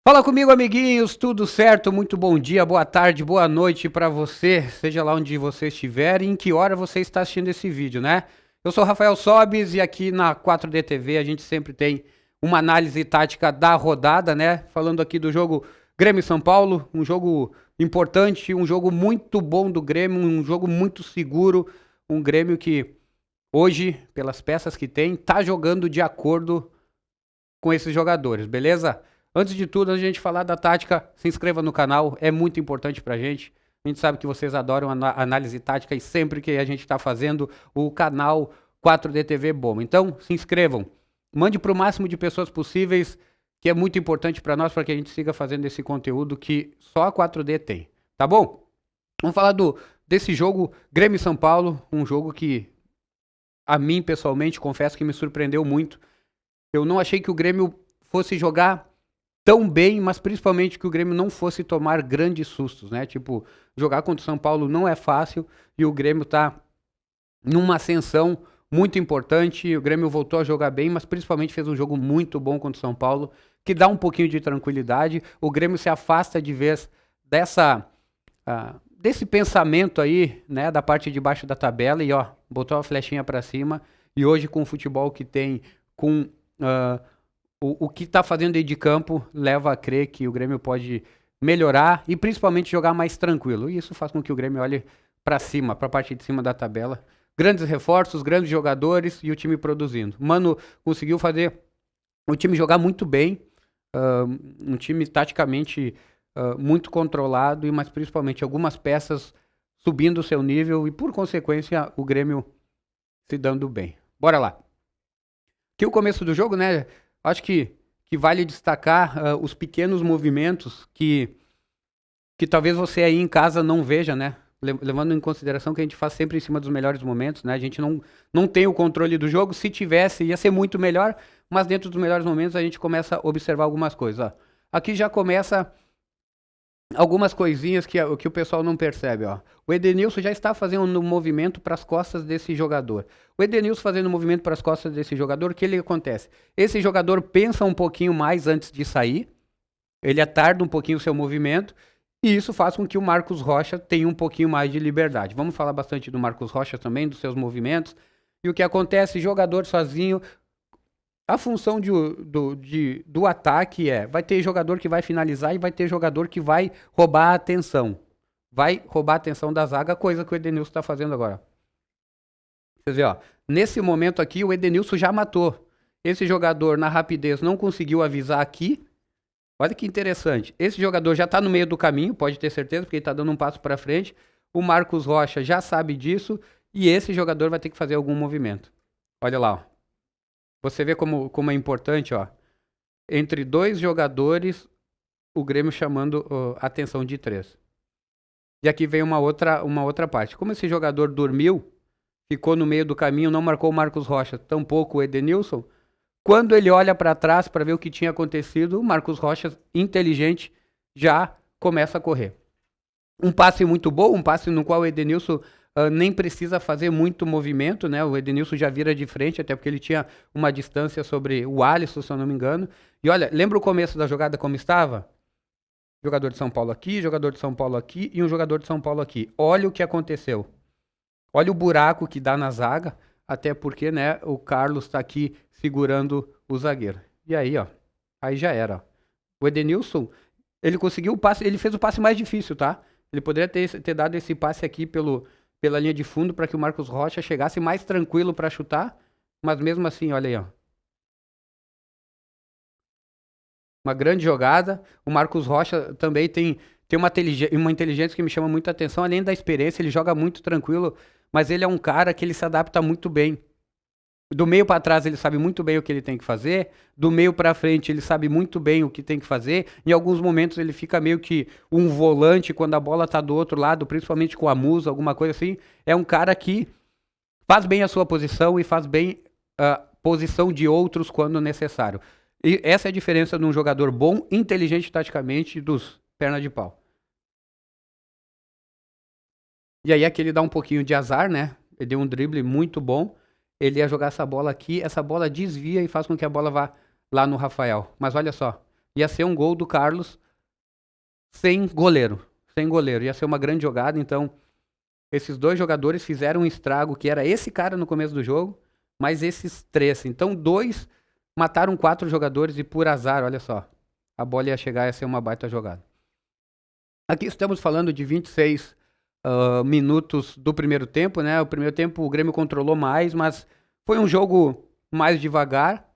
Fala comigo, amiguinhos, tudo certo? Muito bom dia, boa tarde, boa noite pra você, seja lá onde você estiver e em que hora você está assistindo esse vídeo, né? Eu sou Rafael Sobes e aqui na 4D TV a gente sempre tem uma análise tática da rodada, né? Falando aqui do jogo Grêmio e São Paulo, um jogo importante, um jogo muito bom do Grêmio, um jogo muito seguro, um Grêmio que hoje, pelas peças que tem, tá jogando de acordo com esses jogadores, beleza? Antes de tudo, antes de a gente falar da tática, se inscreva no canal, é muito importante pra gente. A gente sabe que vocês adoram análise tática e sempre que a gente está fazendo o canal 4D TV bom. Então, se inscrevam, mande para o máximo de pessoas possíveis, que é muito importante para nós, para que a gente siga fazendo esse conteúdo que só a 4D tem, tá bom? Vamos falar desse jogo Grêmio e São Paulo, um jogo que a mim pessoalmente, confesso que me surpreendeu muito. Eu não achei que o Grêmio fosse jogar tão bem, mas principalmente que o Grêmio não fosse tomar grandes sustos, né? Tipo, jogar contra o São Paulo não é fácil e o Grêmio tá numa ascensão muito importante. O Grêmio voltou a jogar bem, mas principalmente fez um jogo muito bom contra o São Paulo, que dá um pouquinho de tranquilidade. O Grêmio se afasta de vez desse pensamento aí, né, da parte de baixo da tabela e ó, botou a flechinha para cima. E hoje com o futebol que tem, com o que está fazendo aí de campo, leva a crer que o Grêmio pode melhorar e principalmente jogar mais tranquilo. E isso faz com que o Grêmio olhe para cima, para a parte de cima da tabela. Grandes reforços, grandes jogadores e o time produzindo. Mano conseguiu fazer o time jogar muito bem, um time taticamente muito controlado, mas principalmente algumas peças subindo o seu nível e por consequência o Grêmio se dando bem. Bora lá. Aqui o começo do jogo, né? Acho que vale destacar os pequenos movimentos que talvez você aí em casa não veja, né? Levando em consideração que a gente faz sempre em cima dos melhores momentos, né? A gente não tem o controle do jogo. Se tivesse, ia ser muito melhor, mas dentro dos melhores momentos a gente começa a observar algumas coisas. Ó. Aqui já começa algumas coisinhas que o pessoal não percebe, ó. O Edenilson já está fazendo um movimento para as costas desse jogador. O Edenilson fazendo um movimento para as costas desse jogador, o que ele acontece? Esse jogador pensa um pouquinho mais antes de sair, ele atarda um pouquinho o seu movimento, e isso faz com que o Marcos Rocha tenha um pouquinho mais de liberdade. Vamos falar bastante do Marcos Rocha também, dos seus movimentos, e o que acontece, jogador sozinho. A função do ataque vai ter jogador que vai finalizar e vai ter jogador que vai roubar a atenção. Vai roubar a atenção da zaga, coisa que o Edenilson está fazendo agora. Quer dizer, ó, nesse momento aqui o Edenilson já matou. Esse jogador na rapidez não conseguiu avisar aqui. Olha que interessante. Esse jogador já está no meio do caminho, pode ter certeza, porque ele está dando um passo para frente. O Marcos Rocha já sabe disso e esse jogador vai ter que fazer algum movimento. Olha lá, ó. Você vê como é importante, ó. Entre dois jogadores, o Grêmio chamando atenção de 3. E aqui vem uma outra parte. Como esse jogador dormiu, ficou no meio do caminho, não marcou o Marcos Rocha, tampouco o Edenilson, quando ele olha para trás para ver o que tinha acontecido, o Marcos Rocha, inteligente, já começa a correr. Um passe muito bom, um passe no qual o Edenilson nem precisa fazer muito movimento, né? O Edenilson já vira de frente, até porque ele tinha uma distância sobre o Alisson, se eu não me engano. E olha, lembra o começo da jogada como estava? Jogador de São Paulo aqui, jogador de São Paulo aqui e um jogador de São Paulo aqui. Olha o que aconteceu. Olha o buraco que dá na zaga, até porque, né, o Carlos está aqui segurando o zagueiro. E aí, ó, aí já era. O Edenilson, ele conseguiu o passe, ele fez o passe mais difícil, tá? Ele poderia ter dado esse passe aqui pela linha de fundo para que o Marcos Rocha chegasse mais tranquilo para chutar, mas mesmo assim, olha aí, ó. Uma grande jogada. O Marcos Rocha também tem uma inteligência que me chama muita atenção, além da experiência, ele joga muito tranquilo, mas ele é um cara que ele se adapta muito bem. Do meio para trás ele sabe muito bem o que ele tem que fazer, do meio para frente ele sabe muito bem o que tem que fazer. Em alguns momentos ele fica meio que um volante quando a bola tá do outro lado, principalmente com a musa, alguma coisa assim. É um cara que faz bem a sua posição e faz bem a posição de outros quando necessário. E essa é a diferença de um jogador bom, inteligente taticamente, dos perna de pau. E aí aqui ele dá um pouquinho de azar, né? Ele deu um drible muito bom. Ele ia jogar essa bola aqui, essa bola desvia e faz com que a bola vá lá no Rafael. Mas olha só, ia ser um gol do Carlos sem goleiro. Sem goleiro. Ia ser uma grande jogada, então esses dois jogadores fizeram um estrago, que era esse cara no começo do jogo, mas esses três. Então, dois mataram 4 jogadores e por azar, olha só, a bola ia chegar e ia ser uma baita jogada. Aqui estamos falando de 26 minutos do primeiro tempo, né? O primeiro tempo o Grêmio controlou mais, mas foi um jogo mais devagar.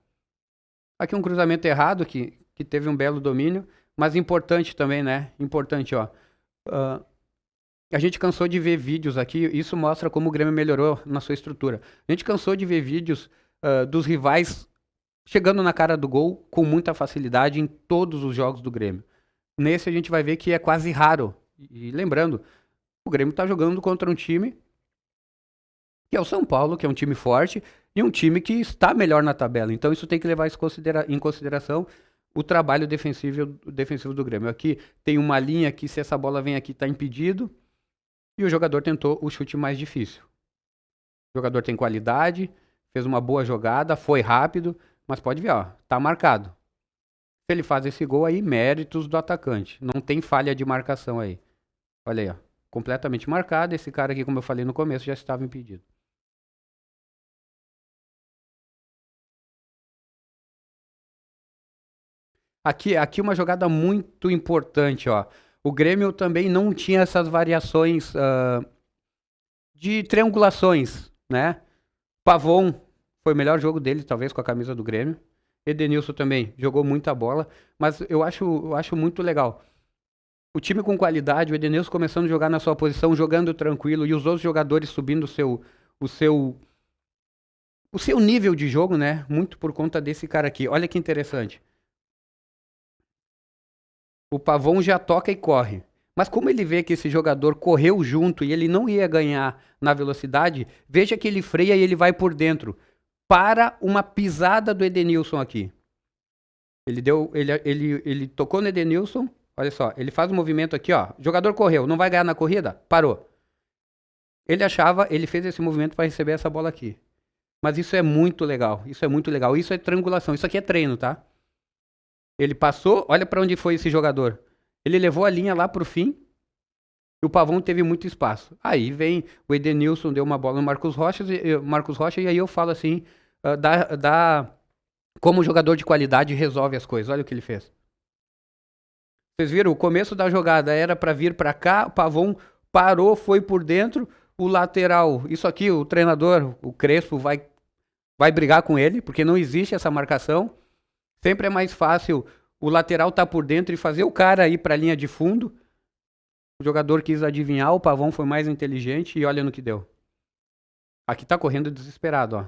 Aqui um cruzamento errado, que teve um belo domínio, mas importante também, né? Importante, ó. A gente cansou de ver vídeos aqui, isso mostra como o Grêmio melhorou na sua estrutura. A gente cansou de ver vídeos dos rivais chegando na cara do gol com muita facilidade em todos os jogos do Grêmio. Nesse a gente vai ver que é quase raro. E lembrando, o Grêmio está jogando contra um time que é o São Paulo, que é um time forte, e um time que está melhor na tabela. Então isso tem que levar em consideração o trabalho defensivo do Grêmio. Aqui tem uma linha que se essa bola vem aqui está impedido, e o jogador tentou o chute mais difícil. O jogador tem qualidade, fez uma boa jogada, foi rápido, mas pode ver, ó, tá marcado. Se ele faz esse gol aí, méritos do atacante. Não tem falha de marcação aí. Olha aí, ó, completamente marcado. Esse cara aqui, como eu falei no começo, já estava impedido. Aqui uma jogada muito importante, ó. O Grêmio também não tinha essas variações de triangulações, né? Pavon foi o melhor jogo dele, talvez, com a camisa do Grêmio. Edenilson também jogou muita bola, mas eu acho muito legal. O time com qualidade, o Edenilson começando a jogar na sua posição, jogando tranquilo, e os outros jogadores subindo o seu nível de jogo, né? Muito por conta desse cara aqui. Olha que interessante. O Pavon já toca e corre. Mas como ele vê que esse jogador correu junto e ele não ia ganhar na velocidade, veja que ele freia e ele vai por dentro. Para uma pisada do Edenilson aqui. Ele tocou no Edenilson, olha só, ele faz um movimento aqui, ó. O jogador correu, não vai ganhar na corrida? Parou. Ele fez esse movimento para receber essa bola aqui. Mas isso é muito legal, isso é muito legal. Isso é triangulação, isso aqui é treino, tá? Ele passou, olha para onde foi esse jogador. Ele levou a linha lá pro fim e o Pavão teve muito espaço. Aí vem o Edenilson, deu uma bola no Marcos Rocha, e aí eu falo assim, como jogador de qualidade resolve as coisas. Olha o que ele fez. Vocês viram? O começo da jogada era para vir para cá, o Pavão parou, foi por dentro, o lateral, isso aqui, o treinador, o Crespo, vai brigar com ele, porque não existe essa marcação. Sempre é mais fácil o lateral estar por dentro e fazer o cara ir para a linha de fundo. O jogador quis adivinhar, o Pavão foi mais inteligente e olha no que deu. Aqui tá correndo desesperado, ó.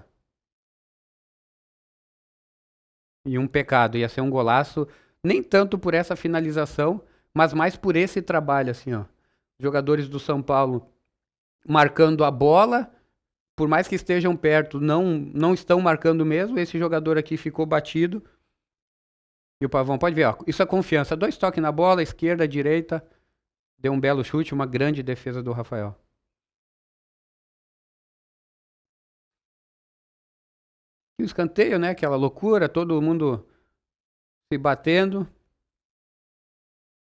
E um pecado, ia ser um golaço, nem tanto por essa finalização, mas mais por esse trabalho, assim, ó. Jogadores do São Paulo marcando a bola, por mais que estejam perto, não estão marcando mesmo. Esse jogador aqui ficou batido. E o Pavão, pode ver, ó, isso é confiança. 2 toques na bola, esquerda, direita. Deu um belo chute, uma grande defesa do Rafael. E o escanteio, né? Aquela loucura, todo mundo se batendo.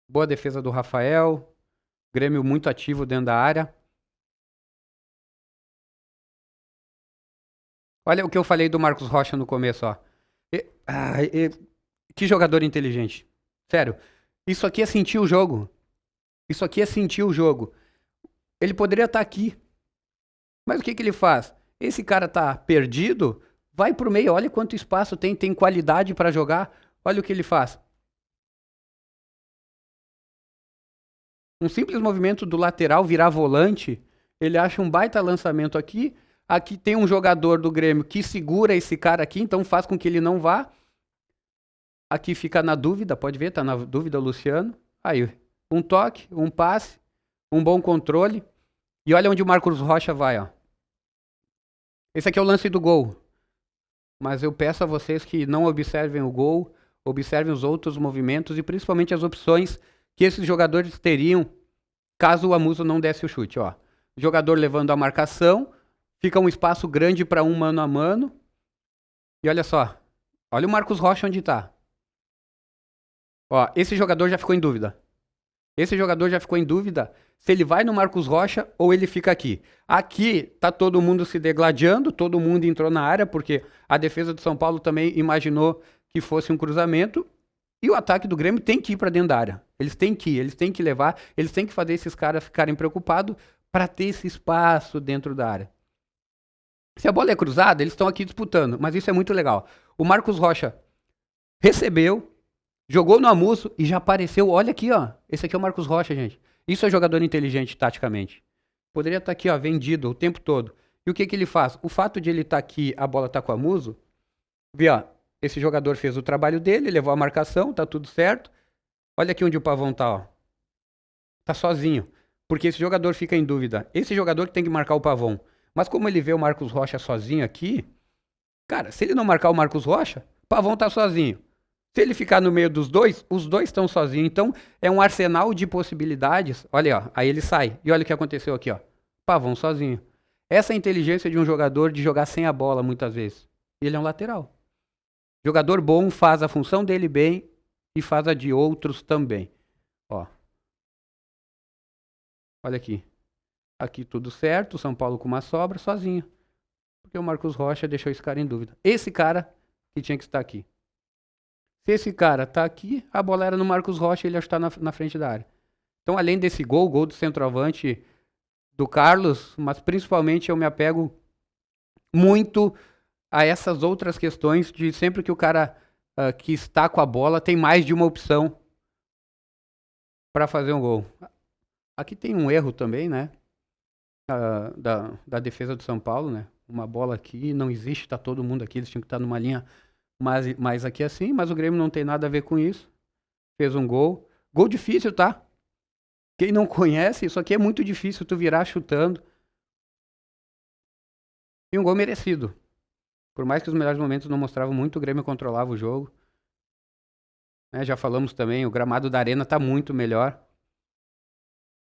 Boa defesa do Rafael. Grêmio muito ativo dentro da área. Olha o que eu falei do Marcos Rocha no começo, ó. Que jogador inteligente. Sério. Isso aqui é sentir o jogo. Isso aqui é sentir o jogo. Ele poderia estar aqui. Mas o que ele faz? Esse cara tá perdido, vai pro meio, olha quanto espaço tem qualidade para jogar. Olha o que ele faz. Um simples movimento do lateral virar volante, ele acha um baita lançamento aqui. Aqui tem um jogador do Grêmio que segura esse cara aqui, então faz com que ele não vá. Aqui fica na dúvida, pode ver, tá na dúvida o Luciano. Aí, um toque, um passe, um bom controle. E olha onde o Marcos Rocha vai, ó. Esse aqui é o lance do gol. Mas eu peço a vocês que não observem o gol, observem os outros movimentos e principalmente as opções que esses jogadores teriam caso o Amuso não desse o chute, ó. O jogador levando a marcação, fica um espaço grande para um mano a mano. E olha só, olha o Marcos Rocha onde tá. Ó, esse jogador já ficou em dúvida. Esse jogador já ficou em dúvida se ele vai no Marcos Rocha ou ele fica aqui. Aqui tá todo mundo se degladiando, todo mundo entrou na área, porque a defesa do São Paulo também imaginou que fosse um cruzamento. E o ataque do Grêmio tem que ir para dentro da área. Eles têm que levar, eles têm que fazer esses caras ficarem preocupados para ter esse espaço dentro da área. Se a bola é cruzada, eles estão aqui disputando, mas isso é muito legal. O Marcos Rocha recebeu, jogou no Amusso e já apareceu. Olha aqui, ó. Esse aqui é o Marcos Rocha, gente. Isso é jogador inteligente taticamente. Poderia estar aqui, ó, vendido o tempo todo. E o que ele faz? O fato de ele estar aqui, a bola tá com o Amusso, vê, ó, esse jogador fez o trabalho dele, levou a marcação, tá tudo certo. Olha aqui onde o Pavão tá, ó. Tá sozinho. Porque esse jogador fica em dúvida. Esse jogador que tem que marcar o Pavão. Mas como ele vê o Marcos Rocha sozinho aqui, cara, se ele não marcar o Marcos Rocha, o Pavão tá sozinho. Se ele ficar no meio dos dois, os dois estão sozinhos. Então, é um arsenal de possibilidades. Olha, ó, aí ele sai. E olha o que aconteceu aqui, ó. Pavão sozinho. Essa é a inteligência de um jogador de jogar sem a bola, muitas vezes. Ele é um lateral. Jogador bom faz a função dele bem e faz a de outros também. Ó. Olha aqui. Aqui tudo certo, São Paulo com uma sobra, sozinho. Porque o Marcos Rocha deixou esse cara em dúvida. Esse cara que tinha que estar aqui. Se esse cara tá aqui, a bola era no Marcos Rocha e ele já está na frente da área. Então, além desse gol do centroavante do Carlos, mas principalmente eu me apego muito a essas outras questões de sempre que o cara que está com a bola tem mais de uma opção para fazer um gol. Aqui tem um erro também, né? Da defesa do São Paulo, né? Uma bola aqui, não existe, tá todo mundo aqui, eles tinham que estar numa linha mais aqui assim, mas o Grêmio não tem nada a ver com isso. Fez um gol. Gol difícil, tá? Quem não conhece, isso aqui é muito difícil, tu virar chutando. E um gol merecido. Por mais que os melhores momentos não mostravam muito, o Grêmio controlava o jogo. Já falamos também, o gramado da Arena tá muito melhor.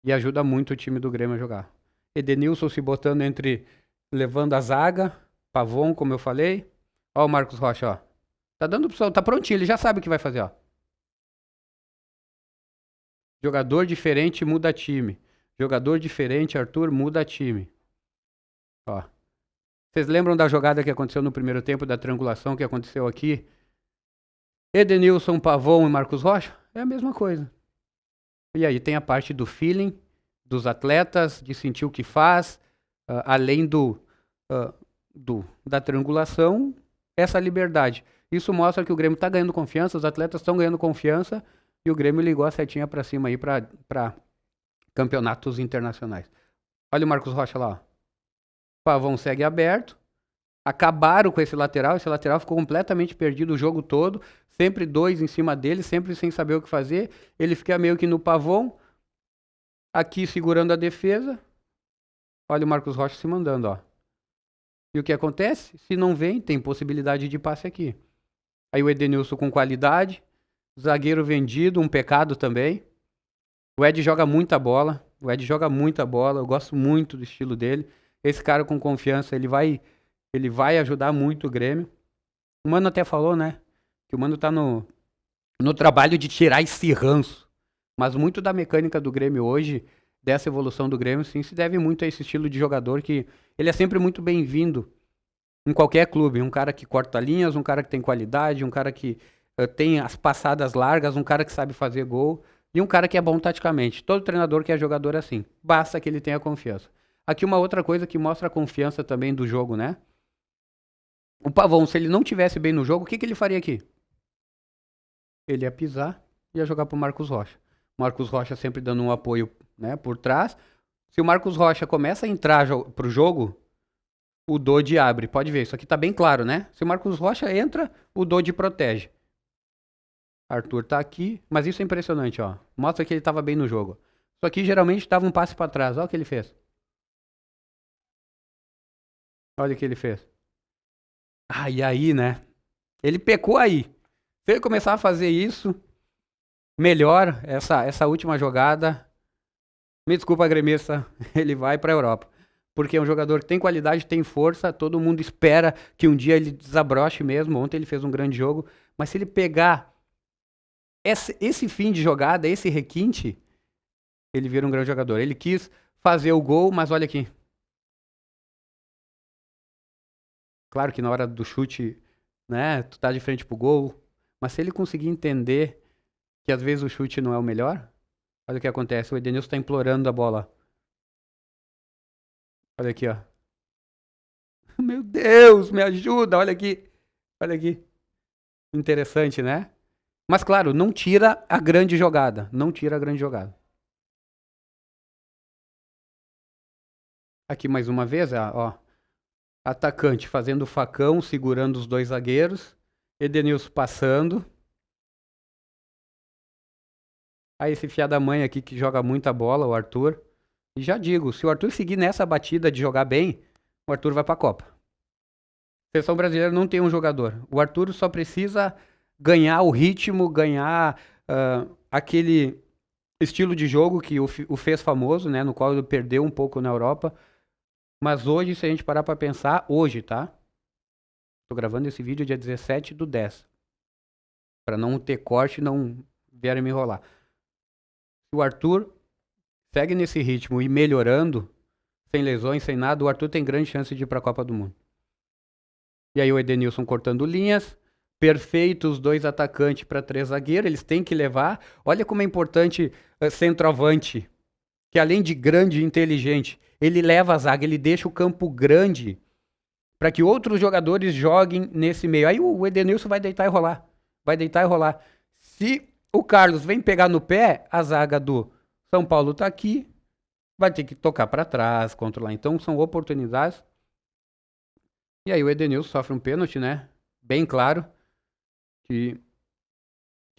E ajuda muito o time do Grêmio a jogar. Edenilson se botando levando a zaga. Pavon, como eu falei. Ó o Marcos Rocha, ó. Tá dando opção, tá prontinho, ele já sabe o que vai fazer, ó. Jogador diferente muda time. Jogador diferente, Arthur, muda time. Ó. Vocês lembram da jogada que aconteceu no primeiro tempo, da triangulação que aconteceu aqui? Edenilson, Pavon e Marcos Rocha? É a mesma coisa. E aí tem a parte do feeling dos atletas, de sentir o que faz, além da triangulação, essa liberdade. Isso mostra que o Grêmio está ganhando confiança, os atletas estão ganhando confiança e o Grêmio ligou a setinha para cima aí para campeonatos internacionais. Olha o Marcos Rocha lá. Ó. Pavão segue aberto. Acabaram com esse lateral ficou completamente perdido o jogo todo, sempre dois em cima dele, sempre sem saber o que fazer. Ele fica meio que no Pavão, aqui segurando a defesa. Olha o Marcos Rocha se mandando, ó. E o que acontece? Se não vem, tem possibilidade de passe aqui. Aí o Edenilson com qualidade, zagueiro vendido, um pecado também. O Ed joga muita bola, eu gosto muito do estilo dele. Esse cara com confiança, ele vai ajudar muito o Grêmio. O Mano até falou, né? Que o Mano tá no trabalho de tirar esse ranço. Mas muito da mecânica do Grêmio hoje, dessa evolução do Grêmio, sim, se deve muito a esse estilo de jogador que ele é sempre muito bem-vindo em qualquer clube. Um cara que corta linhas, um cara que tem qualidade, um cara que tem as passadas largas, um cara que sabe fazer gol e um cara que é bom taticamente. Todo treinador que é jogador é assim. Basta que ele tenha confiança. Aqui uma outra coisa que mostra a confiança também do jogo, né? O Pavão, se ele não tivesse bem no jogo, o que ele faria aqui? Ele ia pisar e ia jogar pro Marcos Rocha. Marcos Rocha sempre dando um apoio, né, por trás. Se o Marcos Rocha começa a entrar pro jogo, o Dodi abre. Pode ver, isso aqui tá bem claro, né? Se o Marcos Rocha entra, o Dodi protege. Arthur tá aqui, mas isso é impressionante, ó. Mostra que ele tava bem no jogo. Isso aqui geralmente dava um passe para trás. Olha o que ele fez. Olha o que ele fez. Ah, e aí, né? Ele pecou aí. Se ele começar a fazer isso, melhor essa última jogada. Me desculpa, gremista, ele vai para a Europa. Porque é um jogador que tem qualidade, tem força, todo mundo espera que um dia ele desabroche mesmo. Ontem ele fez um grande jogo, mas se ele pegar esse fim de jogada, esse requinte, ele vira um grande jogador. Ele quis fazer o gol, mas olha aqui. Claro que na hora do chute, né, tu tá de frente pro gol, mas se ele conseguir entender que às vezes o chute não é o melhor, olha o que acontece, o Edenilson tá implorando a bola. Olha aqui, ó. Meu Deus, me ajuda, olha aqui. Olha aqui. Interessante, né? Mas claro, não tira a grande jogada, não tira a grande jogada. Aqui mais uma vez, ó. Atacante fazendo facão, segurando os dois zagueiros. Edenilson passando. Aí esse fiado da mãe aqui que joga muita bola, o Arthur. E já digo, se o Arthur seguir nessa batida de jogar bem, o Arthur vai pra Copa. A seleção brasileira não tem um jogador. O Arthur só precisa ganhar o ritmo, ganhar aquele estilo de jogo que o fez famoso, né? No qual ele perdeu um pouco na Europa. Mas hoje, se a gente parar pra pensar, hoje, tá? Tô gravando esse vídeo dia 17/10. Pra não ter corte e não vierem me enrolar. Se o Arthur segue nesse ritmo e melhorando, sem lesões, sem nada, o Arthur tem grande chance de ir pra Copa do Mundo. E aí o Edenilson cortando linhas. Perfeito os dois atacantes para 3 zagueiros. Eles têm que levar. Olha como é importante centroavante. Que além de grande e inteligente, ele leva a zaga, ele deixa o campo grande para que outros jogadores joguem nesse meio. Aí o Edenilson vai deitar e rolar. Vai deitar e rolar. Se o Carlos vem pegar no pé, a zaga do São Paulo tá aqui. Vai ter que tocar para trás, controlar. Então são oportunidades. E aí o Edenilson sofre um pênalti, né? Bem claro que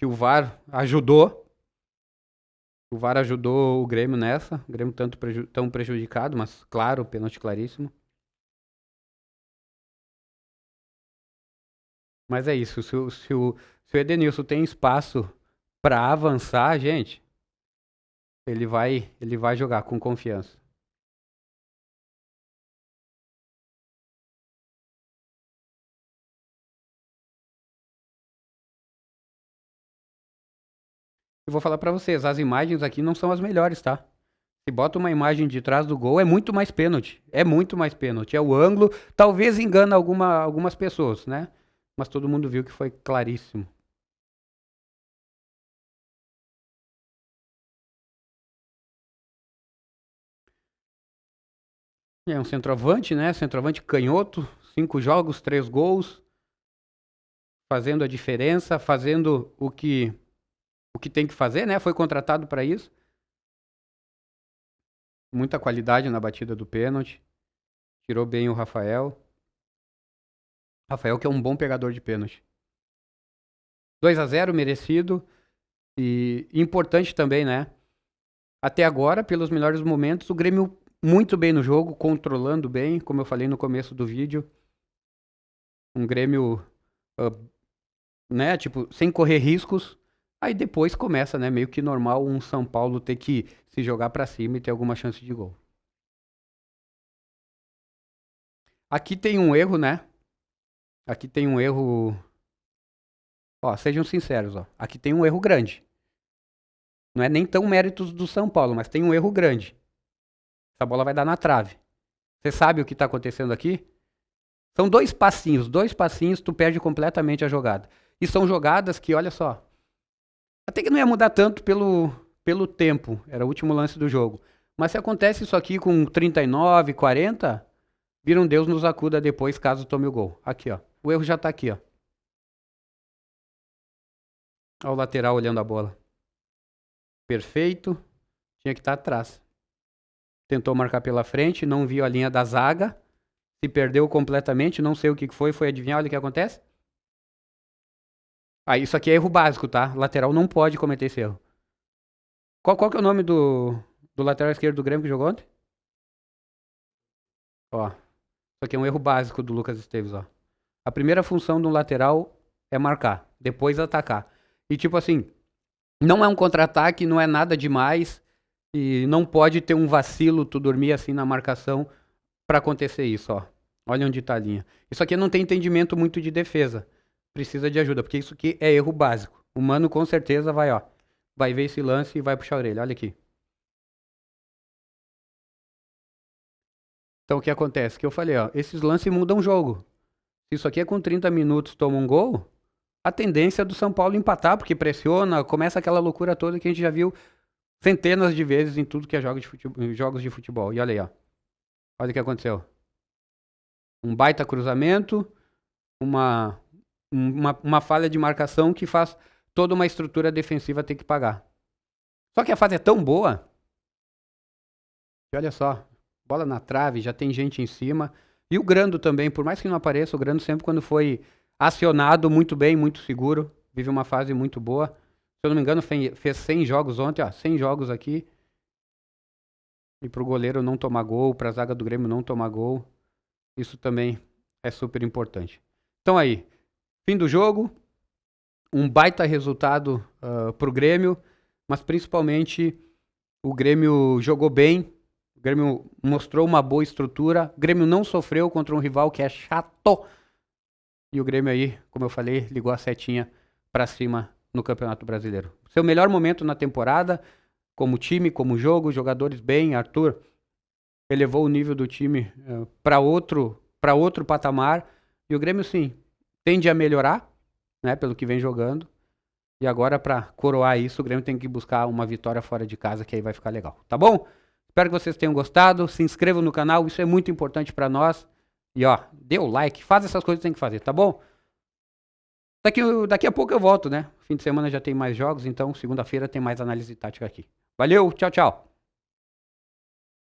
o VAR ajudou. O VAR ajudou o Grêmio nessa. O Grêmio tão prejudicado, mas claro, pênalti claríssimo. Mas é isso. Se o Edenilson tem espaço para avançar, gente, ele vai jogar com confiança. Eu vou falar pra vocês, as imagens aqui não são as melhores, tá? Se bota uma imagem de trás do gol, é muito mais pênalti. É muito mais pênalti. É o ângulo, talvez engana algumas pessoas, né? Mas todo mundo viu que foi claríssimo. É um centroavante, né? Centroavante canhoto, 5 jogos, 3 gols, fazendo a diferença, fazendo o que tem que fazer, né? Foi contratado para isso. Muita qualidade na batida do pênalti. Tirou bem o Rafael. Rafael que é um bom pegador de pênalti. 2-0 merecido e importante também, né? Até agora, pelos melhores momentos, o Grêmio muito bem no jogo, controlando bem, como eu falei no começo do vídeo. Um Grêmio, né, tipo, sem correr riscos. Aí depois começa, né, meio que normal um São Paulo ter que se jogar pra cima e ter alguma chance de gol. Aqui tem um erro, né? Aqui tem um erro. Ó, sejam sinceros, ó. Aqui tem um erro grande. Não é nem tão méritos do São Paulo, mas tem um erro grande. Essa bola vai dar na trave. Você sabe o que tá acontecendo aqui? São dois passinhos, tu perde completamente a jogada. E são jogadas que, olha só, até que não ia mudar tanto pelo tempo, era o último lance do jogo. Mas se acontece isso aqui com 39, 40, vira um Deus nos acuda depois caso tome o gol. Aqui, ó. O erro já tá aqui, ó. Olha o lateral olhando a bola. Perfeito. Tinha que estar atrás. Tentou marcar pela frente, não viu a linha da zaga. Se perdeu completamente, não sei o que foi adivinhar, olha o que acontece. Ah, isso aqui é erro básico, tá? Lateral não pode cometer esse erro. Qual que é o nome do lateral esquerdo do Grêmio que jogou ontem? Ó, isso aqui é um erro básico do Lucas Esteves, ó. A primeira função do lateral é marcar, depois atacar. E tipo assim, não é um contra-ataque, não é nada demais e não pode ter um vacilo, tu dormir assim na marcação pra acontecer isso, ó. Olha onde tá a linha. Isso aqui não tem entendimento muito de defesa. Precisa de ajuda, porque isso aqui é erro básico. O Mano com certeza vai, ó. Vai ver esse lance e vai puxar a orelha. Olha aqui. Então o que acontece? Que eu falei, ó, esses lances mudam o jogo. Se isso aqui é com 30 minutos toma um gol, a tendência é do São Paulo empatar, porque pressiona, começa aquela loucura toda que a gente já viu centenas de vezes em tudo que é jogos de futebol. E olha aí, ó. Olha o que aconteceu. Um baita cruzamento, uma falha de marcação que faz toda uma estrutura defensiva ter que pagar. Só que a fase é tão boa que olha só, bola na trave, já tem gente em cima. E o Grando também, por mais que não apareça, o Grando sempre quando foi acionado, muito bem, muito seguro, vive uma fase muito boa. Se eu não me engano, fez 100 jogos ontem, ó, 100 jogos aqui. E pro goleiro não tomar gol, pra zaga do Grêmio não tomar gol, isso também é super importante. Então aí, fim do jogo, um baita resultado pro Grêmio, mas principalmente o Grêmio jogou bem, o Grêmio mostrou uma boa estrutura, o Grêmio não sofreu contra um rival que é chato, e o Grêmio aí, como eu falei, ligou a setinha pra cima no Campeonato Brasileiro. Seu melhor momento na temporada, como time, como jogo, jogadores bem, Arthur elevou o nível do time para outro patamar, e o Grêmio sim, tende a melhorar, né, pelo que vem jogando, e agora para coroar isso, o Grêmio tem que buscar uma vitória fora de casa, que aí vai ficar legal, tá bom? Espero que vocês tenham gostado, se inscrevam no canal, isso é muito importante para nós, e ó, dê o like, faz essas coisas que tem que fazer, tá bom? Daqui a pouco eu volto, né? Fim de semana já tem mais jogos, então segunda-feira tem mais análise tática aqui. Valeu, tchau, tchau!